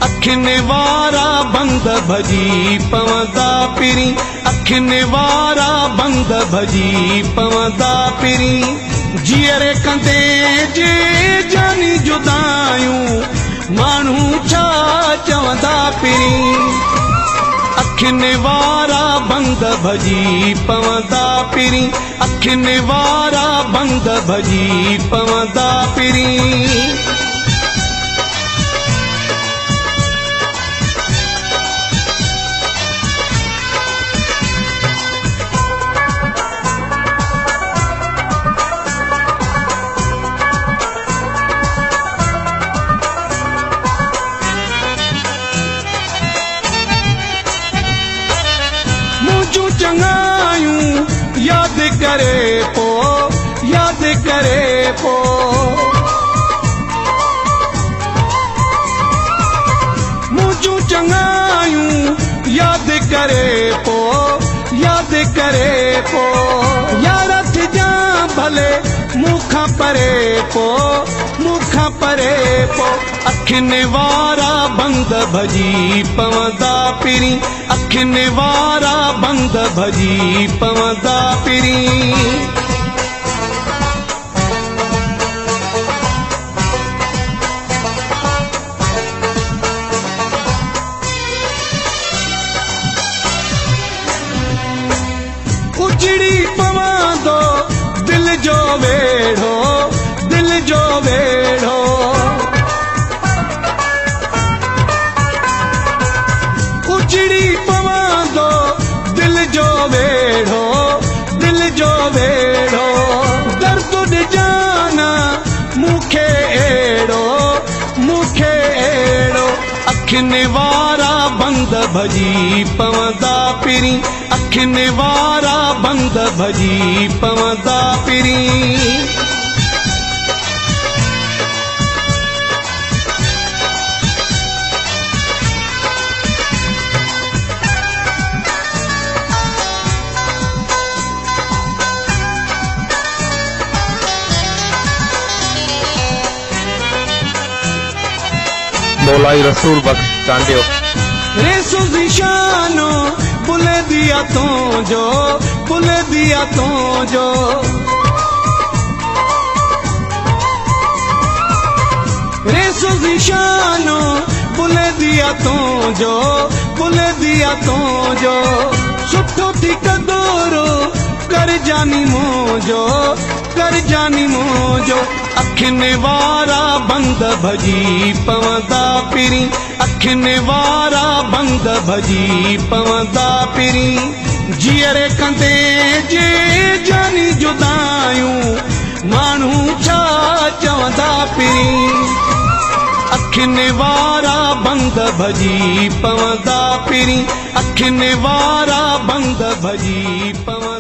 अखियुनि वारा बंद भजी पवंदा पिरी, अखियुनि वारा बंद भजी पवंदा पिरी। जीअरे कंदे जे जानी जुदायूं माण्हू छा चवंदा पिरी। अखियुनि वारा बंद भजी पवंदा पिरी, अखियुनि वारा बंद भजी पवंदा पिरी। चंगायूं याद करे पो, याद करे पो। मुझू चंगायूं याद करे पो, याद करे पो। यार जा भले मुखा परे पो, मुखा परे पो। अखियुनि वारा बंद भजी पवंदा पिरी, अखियुनि वारा बंद भजी पवंदा पिरी। उजड़ी पवंदो दिल जो वेढ़ो, दिल जो वेढ़ो। उजड़ी पवंदो दिल जो वेढ़ो, दिल जो वेढ़ो। दर्द ॾिजाना मूंखे अहिड़ो, मूंखे अहिड़ो। अखियुनि वारा बंद भजी पवंदा पिरी, अखियुनि वारा बंद भजी पवंदा पिरी। मौलाई रसूल बख्श टांडियो। रेसो जिशानो बुले दिया तो जो, बुले दिया तो जो। रेसो जिशानो बुले दिया तो जो, बुले दिया तो जो। सुठो थी कदोरो कर जानी मोजो, कर जानी मोजो। अखियुनि वारा बंद भजी पवंदा पिरी, अखियुनि वारा बंद भजी पवंदा पिरी। जीअरे कंदे जे जानी जुदायूं माण्हू छा चवंदा पिरी। अखियुनि वारा बंद भजी पवंदा पिरी, अखियुनि वारा बंद भजी पवंदा।